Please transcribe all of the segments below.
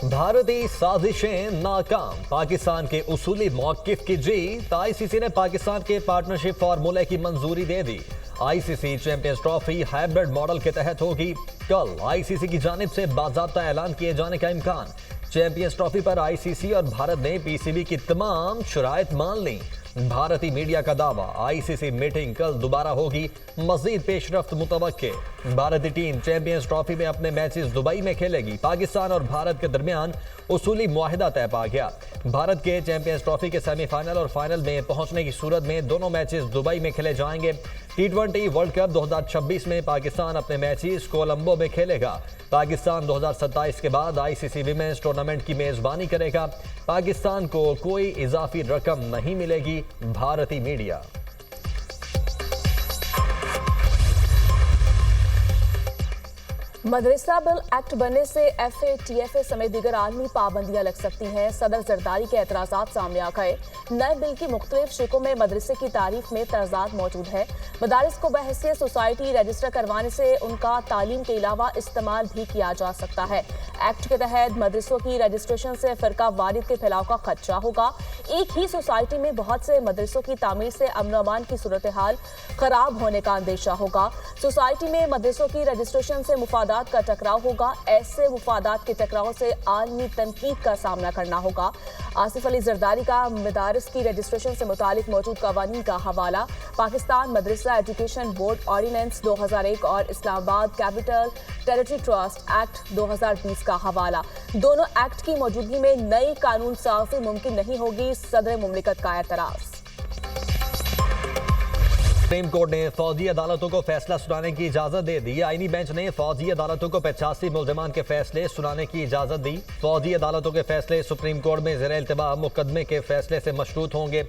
भारतीय साजिशें नाकाम, पाकिस्तान के उसूली मौकिफ की जीत। आईसीसी ने पाकिस्तान के पार्टनरशिप फार्मूले की मंजूरी दे दी। ICC champions trophy hybrid model के तहत होगी। कल आईसीसी की जानिब से बाज़ाब्ता ऐलान किए जाने का इम्कान। चैंपियंस ट्रॉफी पर आईसीसी और भारत ने पीसीबी की तमाम शराइत मान ली। भारतीय मीडिया का दावा, आईसीसी मीटिंग कल दोबारा होगी, मजीद पेशरफ्त मुतवक्के। भारतीय टीम चैंपियंस ट्रॉफी में अपने मैचेस दुबई में खेलेगी। पाकिस्तान और भारत के दरमियान उसूली मुआहिदा तय पा गया। भारत के चैंपियंस ट्रॉफी के सेमीफाइनल और फाइनल में पहुंचने की सूरत में दोनों मैचेस दुबई में खेले जाएंगे। T20 वर्ल्ड कप 2026 में पाकिस्तान अपने मैचेस कोलंबो में खेलेगा। पाकिस्तान 2027 के बाद आईसीसी विमेंस टूर्नामेंट की मेजबानी करेगा। पाकिस्तान को कोई इजाफी रकम नहीं मिलेगी। भारतीय मीडिया। मदरसा बिल एक्ट बनने से FATFA समेत दीगर आलमी पाबंदियां लग सकती हैं। सदर जरदारी के एतराज़ात सामने आ गए। नए बिल की मुख्तलिफ शिकों में मदरसे की तारीफ में तजाद मौजूद है। मदारिस को बहैसियत सोसाइटी रजिस्टर करवाने से उनका तालीम के अलावा इस्तेमाल भी किया जा सकता है। एक्ट के तहत मदरसों की रजिस्ट्रेशन से फ़िरका वारिद के फैलाव का खदशा होगा। एक ही सोसाइटी में बहुत से मदरसों की तामीर से अमन अमान की सूरत हाल खराब होने का अंदेशा होगा। सोसाइटी में मदरसों की रजिस्ट्रेशन से मुफादात का टकराव होगा। ऐसे मुफादात के टकराव से आलमी तनकीद का सामना करना होगा। आसिफ अली जरदारी का मदारिस की रजिस्ट्रेशन से मुतालिक मौजूद कवानीन का हवाला, पाकिस्तान मदरसा एजुकेशन बोर्ड ऑर्डिनेंस 2001 और Islamabad capital territory trust act 2020 का हवाला। दोनों एक्ट की मौजूदगी में नई कानून साजी मुमकिन नहीं होगी। सदर मुमलिकत का एतराज़। सुप्रीम कोर्ट ने फौजी अदालतों को फैसला सुनाने की इजाजत दे दी। आईनी बेंच ने फौजी अदालतों को 85 मुल्जिमान के फैसले सुनाने की इजाजत दी। फौजी अदालतों के फैसले सुप्रीम कोर्ट में ज़ेर इल्तिबा मुकदमे के फैसले से मशरूत होंगे।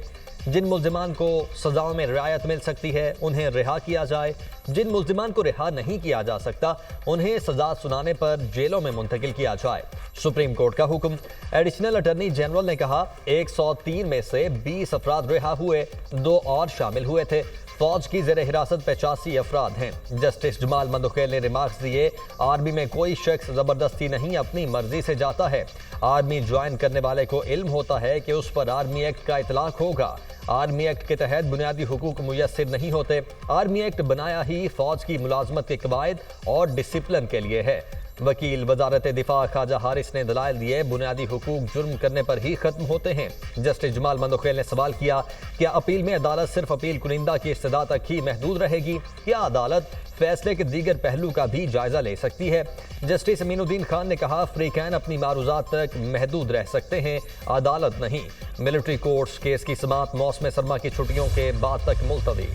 जिन मुल्जिमान को सजाओं में रियायत मिल सकती है उन्हें रिहा किया जाए। जिन मुल्जिमान को रिहा नहीं किया जा सकता उन्हें सजा सुनाने पर जेलों में मुंतकिल किया जाए। सुप्रीम कोर्ट का हुक्म। एडिशनल अटॉर्नी जनरल ने कहा, 103 में से 20 अफराद रिहा हुए, 2 और शामिल हुए थे। फौज की जेर हिरासत 85 अफराद हैं। जस्टिस जमाल मंदोखेल ने रिमार्क्स दिए, आर्मी में कोई शख्स जबरदस्ती नहीं अपनी मर्जी से जाता है। आर्मी ज्वाइन करने वाले को इल्म होता है कि उस पर आर्मी एक्ट का इतलाक होगा। आर्मी एक्ट के तहत बुनियादी हुकूक मुयस्सर नहीं होते। आर्मी एक्ट बनाया ही फौज की मुलाजमत के कवायद और डिसिप्लिन के लिए है। वकील वजारत दिफा ख्वाजा हारिस ने दलाइल दिए, बुनियादी हुकूक जुर्म करने पर ही खत्म होते हैं। जस्टिस जमाल मंदोखेल ने सवाल किया, क्या अपील में अदालत सिर्फ अपील कुनिंदा की इस्तदा तक ही महदूद रहेगी या अदालत फैसले के दीगर पहलू का भी जायजा ले सकती है? जस्टिस अमीनुद्दीन खान ने कहा, फ्रीकैन अपनी मारूजात तक महदूद रह सकते हैं, अदालत नहीं। मिलिट्री कोर्ट्स केस की समाअत मौसम सरमा की छुट्टियों के बाद तक मुलतवी।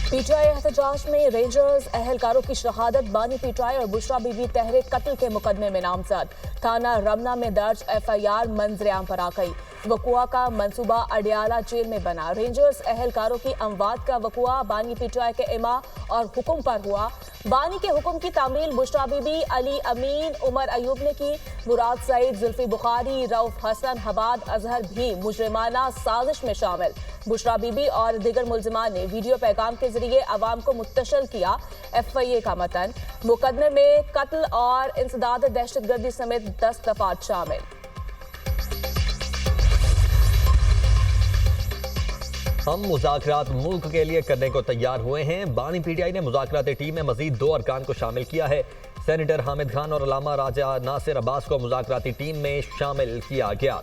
पीटीआई एहतजाज में रेंजर्स अहलकारों की शहादत, बानी पीटीआई और बुशरा बीबी तहरीक कत्ल के मुकदमे में नामजद। थाना रमना में दर्ज FIR मंजरेआम पर आ गई। वकुआ का मंसूबा अडियाला जेल में बना। रेंजर्स अहलकारों की अमवात का वकुआ बानी पीटीआई के इमा और हुक्म पर हुआ। बानी के हुक्म की तामील बुशरा बीबी, अली अमीन, उमर अयूब ने की। मुराद सईद, जुल्फी बुखारी, रऊफ हसन, हबाद अजहर भी मुजरिमाना साजिश में शामिल। बुशरा बीबी और दीगर मुल्जिमान ने वीडियो पैगाम के जरिए अवाम को मुत्तशल किया। FIA का मतन, मुकदमे में कत्ल और इंसदाद दहशतगर्दी समेत 10 दफात शामिल। हम मुज़ाकरात मुल्क के लिए करने को तैयार हुए हैं। बानी पीटीआई ने मुज़ाकराती टीम में मजीद 2 अरकान को शामिल किया है। सेनेटर हामिद खान और अलामा राजा नासिर अब्बास को मुज़ाकराती टीम में शामिल किया गया।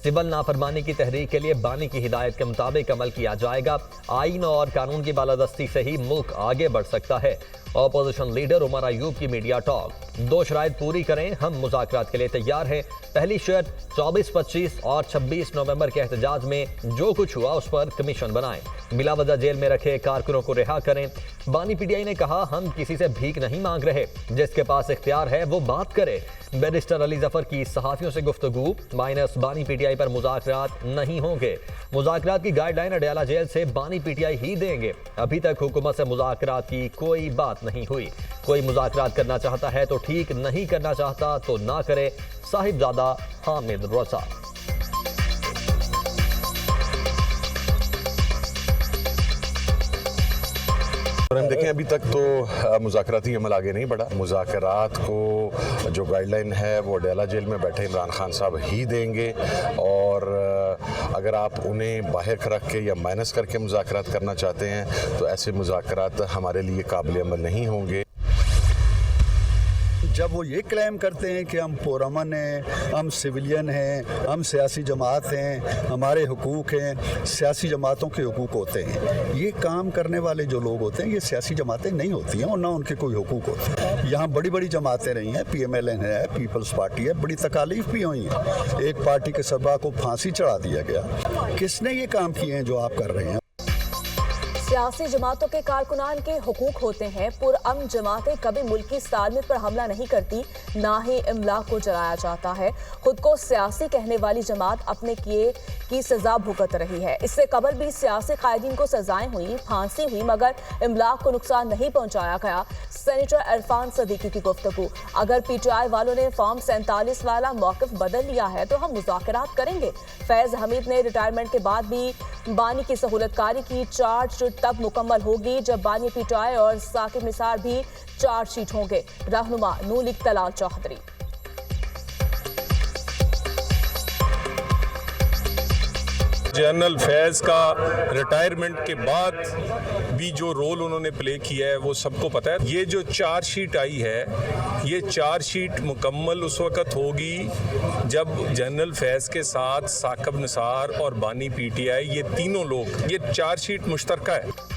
सिविल नाफरमानी की तहरीक के लिए बानी की हिदायत के मुताबिक अमल किया जाएगा। आइन और कानून की बालादस्ती से ही मुल्क आगे बढ़ सकता है। ऑपोजिशन लीडर उमर अयूब की मीडिया टॉक, 2 शराइत पूरी करें, हम मुज़ाकरात के लिए तैयार हैं। पहली शर्त 24, 25 और 26 नवंबर के एहतजाज में जो कुछ हुआ उस पर कमीशन बनाएं। बिलावजह जेल में रखे कारकुनों को रिहा करें। बानी पीटीआई ने कहा, हम किसी से भीख नहीं मांग रहे, जिसके पास इख्तियार है वो बात करे। बैरिस्टर अली जफर की सहाफियों से गुफ्तगू, माइनस बानी पीटीआई पर मुज़ाकरात नहीं होंगे। मुज़ाकरात की गाइडलाइन अडियाला जेल से बानी पीटीआई ही देंगे। अभी तक हुकूमत से मुज़ाकरात की कोई बात नहीं हुई। कोई मुज़ाकरात करना चाहता है तो ठीक, नहीं करना चाहता तो ना करे। साहिबजादा हामिद रजा। और हम देखें अभी तक तो मुज़ाकराती अमल आगे नहीं बढ़ा। मुज़ाकरात को जो गाइडलाइन है वो अडयाला जेल में बैठे इमरान खान साहब ही देंगे, और अगर आप उन्हें बाहर रख के या माइनस करके मुज़ाकरात करना चाहते हैं तो ऐसे मुज़ाकरात हमारे लिए काबिल अमल नहीं होंगे। जब वो ये क्लेम करते हैं कि हम पुरअमन हैं, हम सिविलियन हैं, हम सियासी जमात हैं, हमारे हुकूक हैं, सियासी जमातों के हुकूक होते हैं, ये काम करने वाले जो लोग होते हैं ये सियासी जमातें नहीं होती हैं और ना उनके कोई हुकूक होते हैं। यहाँ बड़ी बड़ी जमातें रही हैं, PMLN है, पीपल्स पार्टी है, बड़ी तकालीफ भी हुई हैं। एक पार्टी के सरबराह को फांसी चढ़ा दिया गया। किसने ये काम किए हैं जो आप कर रहे हैं? सियासी जमातों के कारकुनान के हुकूक होते हैं। पुरअमन जमातें कभी मुल्की सालमियत पर हमला नहीं करती, ना ही इमला को जलाया जाता है। खुद को सियासी कहने वाली जमात अपने किए की सजा भुगत रही है। इससे कबल भी सियासी कायदीन को सजाएं हुई, फांसी हुई, मगर इमला को नुकसान नहीं पहुंचाया गया। सेनेटर इरफान सदीकी की गुफ्तगू। अगर PTI वालों ने फॉर्म 47 वाला मौक़िफ़ बदल लिया है तो हम मुज़ाकरात करेंगे। फैज़ हमीद ने रिटायरमेंट के बाद भी बानी की सहूलतकारी की चार्जशीट तब मुकम्मल होगी जब बानी PTI और साकिब निसार भी चार्जशीट होंगे। रहनुमा नूर लीग तलाल चौधरी। जनरल फैज़ का रिटायरमेंट के बाद भी जो रोल उन्होंने प्ले किया है वो सबको पता है। ये जो चार्जशीट आई है, ये चार्जशीट मुकम्मल उस वक़्त होगी जब जनरल फैज़ के साथ साकिब निसार और बानी PTI ये तीनों लोग, ये चार्जशीट मुश्तरका है।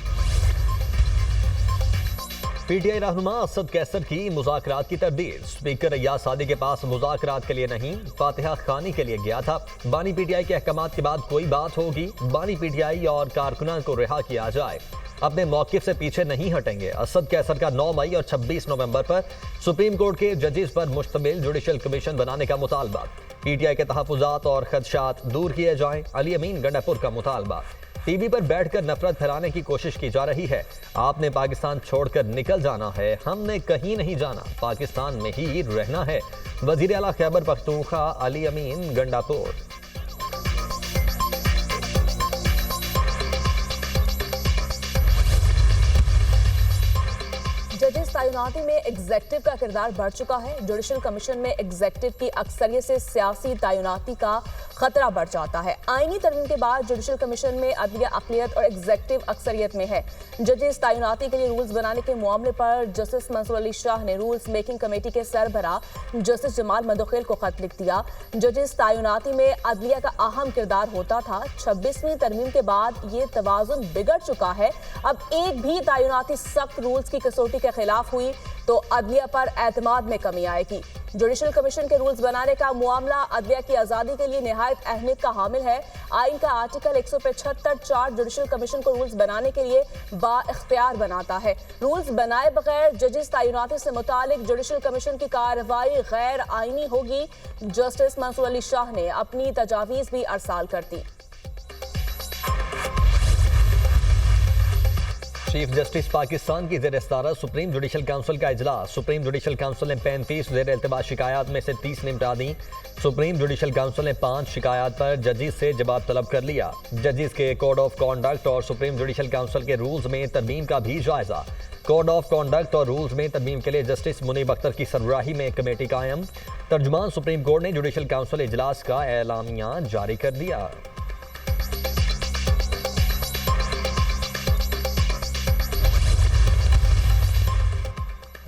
PTI रहनुमा असद कैसर की मुज़ाकरात की तरदीद। स्पीकर अय्याज सादी के पास मुज़ाकरात के लिए नहीं, फातिहा खानी के लिए गया था। बानी PTI के अहकामात के बाद कोई बात होगी, बानी PTI और कारकुनान को रिहा किया जाए, अपने मौक़िफ़ से पीछे नहीं हटेंगे। असद कैसर का 9 मई और 26 नवंबर पर सुप्रीम कोर्ट के जजेस पर मुश्तमिल जुडिशल कमीशन बनाने का मुतालबा। PTI के तहफ़्फ़ुज़ात और खदशात दूर किए जाएं, अली अमीन गंडापुर का मुतालबा। टीवी पर बैठकर नफरत फैलाने की कोशिश की जा रही है। आपने पाकिस्तान छोड़कर निकल जाना है, हमने कहीं नहीं जाना, पाकिस्तान में ही रहना है। वज़ीर आला खैबर पख्तूनख्वा अली अमीन गंडापुर। जजेस तैनाती में एग्जेक्टिव का किरदार बढ़ चुका है। जुडिशल कमीशन में एग्जेक्टिव की अक्सरियत से सियासी तैनाती का खतरा बढ़ जाता है। आईनी तरमीम के बाद जुडिशल कमीशन में अदलिया अक़लियत और एग्जेक्टिव अक्सरियत में है। जजेस तैनाती के लिए रूल्स बनाने के मामले पर जस्टिस मंसूर अली शाह ने रूल्स मेकिंग कमेटी के सरबराह जस्टिस जमाल मंदोखेल को खत लिख दिया। जजेस तैनाती में अदलिया का अहम किरदार होता था। 26वीं तरमीम के बाद ये तवाज़ुन बिगड़ चुका है। अब एक भी तैनाती सख्त रूल्स की कसौटी के खिलाफ हुई तो अदलिया पर एतमाद में कमी आएगी। जुडिशल कमीशन के रूल्स बनाने का मामला अदलिया की आज़ादी के लिए निहायत अहमियत का हामिल है। आइन का आर्टिकल 175(4) जुडिशल कमीशन को रूल्स बनाने के लिए बाइख्तियार बनाता है। रूल्स बनाए बगैर जजेस तैनाती से मुतालिक जुडिशल कमीशन की कार्रवाई गैर आइनी होगी। जस्टिस मंसूर अली शाह ने अपनी तजावीज़ भी अरसाल कर दी। चीफ जस्टिस पाकिस्तान की ज़ेर सदारत सुप्रीम जुडिशल काउंसिल का इजलास। सुप्रीम जुडिशल काउंसिल ने 35 ज़ेर इल्तिबा शिकायत में से 30 निपटा दी। सुप्रीम जुडिशल काउंसिल ने 5 शिकायत पर जजेस से जवाब तलब कर लिया। जजेस के कोड ऑफ कॉन्डक्ट और सुप्रीम जुडिशल काउंसिल के रूल्स में तरमीम का भी जायजा। कोड ऑफ कॉन्डक्ट और रूल्स में तरमीम के लिए जस्टिस मुनीब अख्तर की सरबराही में कमेटी कायम। तर्जुमान सुप्रीम कोर्ट ने जुडिशल काउंसिल इजलास का एलामिया जारी कर दिया।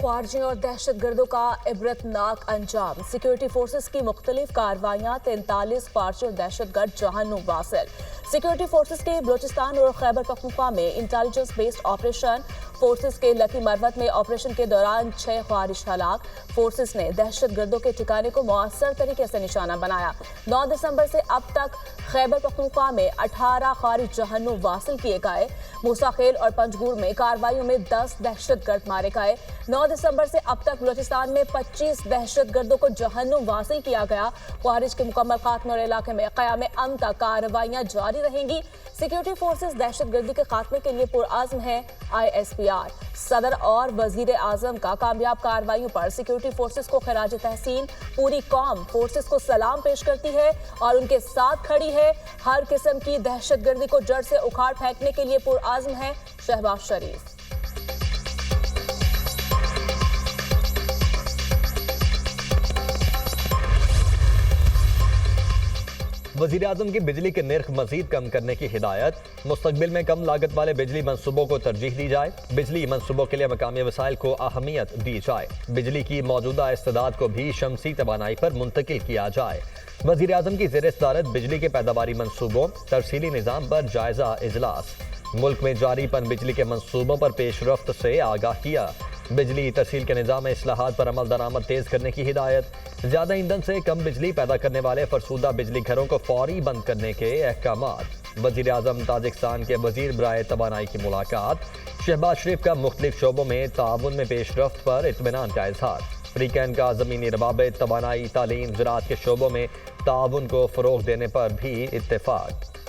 ख्वारजियों और दहशतगर्दों का इबरतनाक अंजाम। सिक्योरिटी फोर्सेस की मुख्तलिफ कार्रवाइयाँ, 43 ख्वारजी और दहशतगर्द जहन्नुम वासिल। सिक्योरिटी फोर्सेस के बलोचिस्तान और खैबर पख्तूनख्वा में इंटेलिजेंस बेस्ड ऑपरेशन। फोर्सेस के लकी मरवत में ऑपरेशन के दौरान 6 ख्वारिज हलाक। फोर्सेस ने दहशतगर्दों के ठिकाने को मौसर तरीके से निशाना बनाया। 9 दिसंबर से अब तक खैबर पख्तूनख्वा में 18 ख्वारिज जहन्नुम वासिल किए गए। मूसाखेल और पंजगुर में कार्रवाइयों में 10 दहशतगर्द मारे गए। 9 दिसंबर से अब तक बलोचिस्तान में 25 दहशतगर्दों को जहन्नुम वासिल किया गया। ख्वारिज के मुकम्मल खात्मे और इलाके में क़याम अमन तक कार्रवाइयाँ जारी रहेंगी। सिक्योरिटी फोर्सेस दहशतगर्दी के खात्मे के लिए पुरआज़्म है। ISPR सदर और वजीर आजम का कामयाब कार्रवाइयों पर सिक्योरिटी फोर्सेस को खराज तहसीन। पूरी कौम फोर्सेस को सलाम पेश करती है और उनके साथ खड़ी है। हर किस्म की दहशतगर्दी को जड़ से उखाड़ फेंकने के लिए पुरआज़्म है शहबाज शरीफ। वजीर आजम की बिजली के निर्ख मजीद कम करने की हिदायत। मुस्तकबिल में कम लागत वाले बिजली मंसूबों को तरजीह दी जाए। बिजली मंसूबों के लिए मकामी वसाइल को अहमियत दी जाए। बिजली की मौजूदा इस्तेदाद को भी शमसी तवानाई पर मुंतकिल किया जाए। वजीर आजम की ज़ेर सदारत बिजली के पैदावारी मंसूबों तरसीली निज़ाम पर जायजा इजलास। मुल्क में जारी पन बिजली के मंसूबों पर पेशरफ्त से आगाह किया। बिजली तरसील के निज़ाम में इस्लाहात पर अमल दरामद तेज करने की हिदायत। ज़्यादा ईंधन से कम बिजली पैदा करने वाले फरसूदा बिजली घरों को फौरी बंद करने के अहकामात। वज़ीर आज़म ताजिकिस्तान के वज़ीर बराए तवानाई की मुलाकात। शहबाज शरीफ का मुख्तलिफ शोबों में ताउन में पेशरफ्त पर इत्मीनान का इजहार। फ्रीकैन का ज़मीनी रवाबित, तवानाई, तालीम, ज़राअत के शोबों में ताउन को फ़रोग़ देने पर भी इत्तेफाक।